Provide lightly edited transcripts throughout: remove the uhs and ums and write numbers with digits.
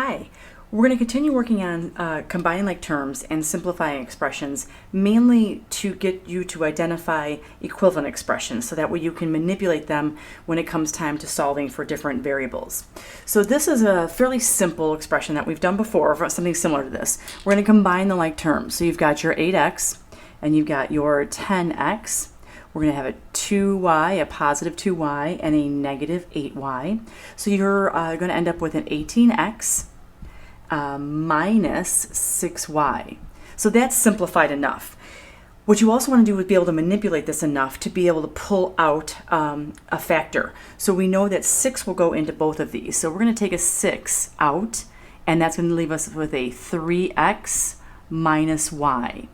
Hi, we're going to continue working on combining like terms and simplifying expressions, mainly to get you to identify equivalent expressions so that way you can manipulate them when it comes time to solving for different variables. So this is a fairly simple expression that we've done before for something similar to this. We're going to combine the like terms. So you've got your 8x and you've got your 10x. We're going to have a 2y, a positive 2y, and a negative 8y. So you're going to end up with an 18x minus 6y. So that's simplified enough. What you also want to do is be able to manipulate this enough to be able to pull out a factor. So we know that 6 will go into both of these. So we're going to take a 6 out, and that's going to leave us with a 3x minus y.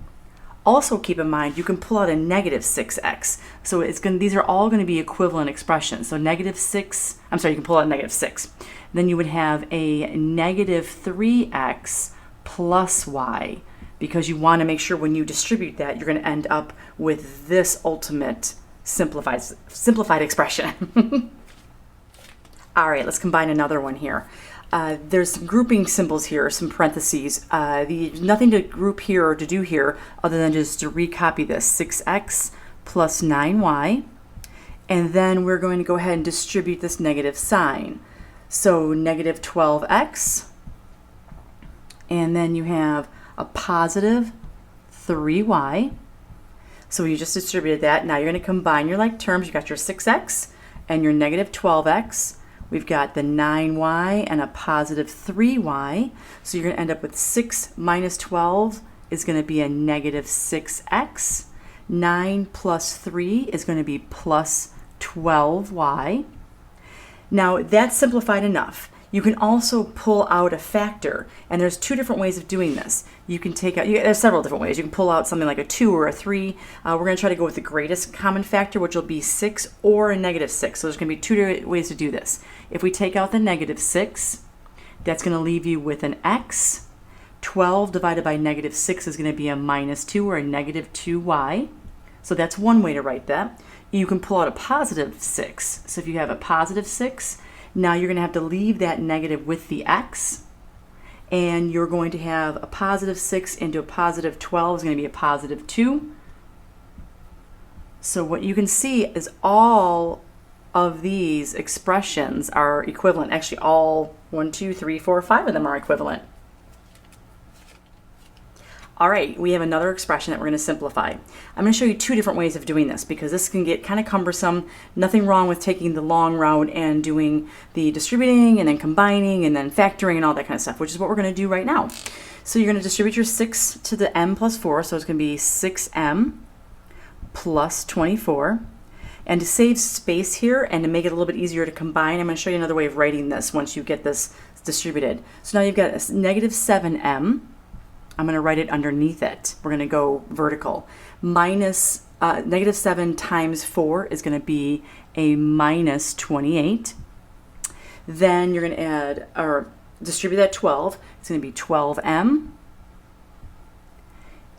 Also keep in mind you can pull out a negative 6x. So these are all going to be equivalent expressions. So negative 6, you can pull out negative 6. Then you would have a negative 3x plus y, because you want to make sure when you distribute that you're going to end up with this ultimate simplified expression. All right, let's combine another one here. There's some grouping symbols here, some parentheses. Nothing to group here or to do here other than just to recopy this. 6x plus 9y. And then we're going to go ahead and distribute this negative sign. So negative 12x. And then you have a positive 3y. So you just distributed that. Now you're going to combine your like terms. You got your 6x and your negative 12x. We've got the 9y and a positive 3y. So you're going to end up with 6 minus 12 is going to be a negative 6x. 9 plus 3 is going to be plus 12y. Now that's simplified enough. You can also pull out a factor, and there's two different ways of doing this. You can take out, there's several different ways. You can pull out something like a 2 or a 3. We're going to try to go with the greatest common factor, which will be 6 or a negative 6. So there's going to be two different ways to do this. If we take out the negative 6, that's going to leave you with an x. 12 divided by negative 6 is going to be a minus 2 or a negative 2y. So that's one way to write that. You can pull out a positive 6. So if you have a positive 6, now you're going to have to leave that negative with the x, and you're going to have a positive 6 into a positive 12 is going to be a positive 2. So what you can see is all of these expressions are equivalent. Actually, all 1, 2, 3, 4, 5 of them are equivalent. All right, we have another expression that we're going to simplify. I'm going to show you two different ways of doing this because this can get kind of cumbersome. Nothing wrong with taking the long route and doing the distributing and then combining and then factoring and all that kind of stuff, which is what we're going to do right now. So you're going to distribute your 6 to the m plus 4, so it's going to be 6m plus 24. And to save space here and to make it a little bit easier to combine, I'm going to show you another way of writing this once you get this distributed. So now you've got a negative 7m. I'm going to write it underneath it. We're going to go vertical. Minus negative 7 times 4 is going to be a minus 28. Then you're going to add or distribute that 12. It's going to be 12m.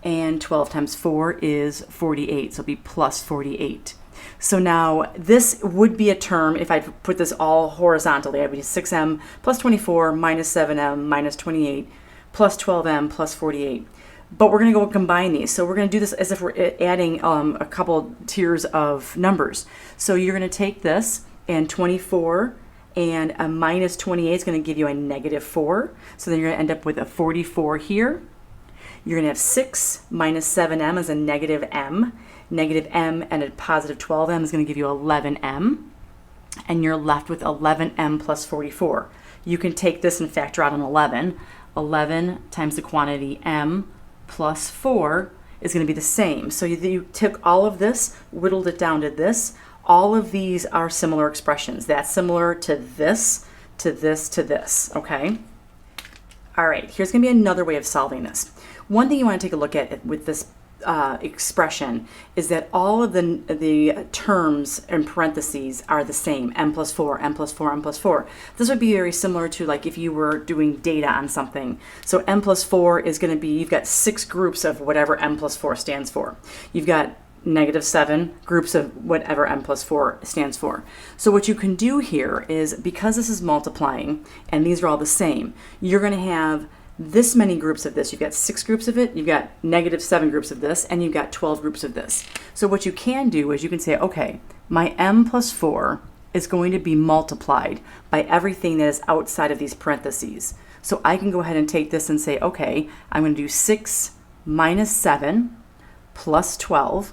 And 12 times 4 is 48. So it'll be plus 48. So now this would be a term, if I put this all horizontally, it would be 6m plus 24 minus 7m minus 28 plus 12m plus 48. But we're going to go combine these. So we're going to do this as if we're adding a couple tiers of numbers. So you're going to take this, and 24 and a minus 28 is going to give you a negative 4. So then you're going to end up with a 44 here. You're going to have 6 minus 7m is a negative m. Negative m and a positive 12m is going to give you 11m. And you're left with 11m plus 44. You can take this and factor out an 11. 11 times the quantity m plus 4 is going to be the same. So you took all of this, whittled it down to this. All of these are similar expressions. That's similar to this, to this, to this, okay? All right, here's going to be another way of solving this. One thing you want to take a look at with this expression is that all of the terms in parentheses are the same. M plus 4, M plus 4, M plus 4. This would be very similar to like if you were doing data on something. So M plus 4 is going to be, you've got 6 groups of whatever M plus 4 stands for. You've got -7 groups of whatever m plus 4 stands for. So what you can do here is, because this is multiplying and these are all the same, you're going to have this many groups of this. You've got 6 groups of it, you've got -7 groups of this, and you've got 12 groups of this. So what you can do is you can say, okay, my m plus 4 is going to be multiplied by everything that is outside of these parentheses. So I can go ahead and take this and say, okay, I'm going to do 6 minus 7 plus 12.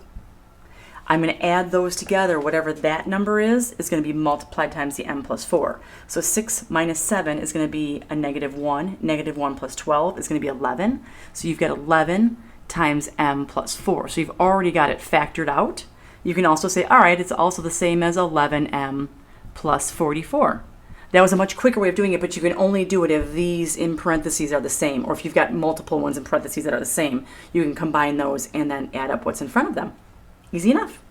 I'm going to add those together. Whatever that number is going to be multiplied times the m plus 4. So 6 minus 7 is going to be a -1. -1 plus 12 is going to be 11. So you've got 11 times m plus 4. So you've already got it factored out. You can also say, all right, it's also the same as 11m plus 44. That was a much quicker way of doing it, but you can only do it if these in parentheses are the same, or if you've got multiple ones in parentheses that are the same. You can combine those and then add up what's in front of them. Easy enough.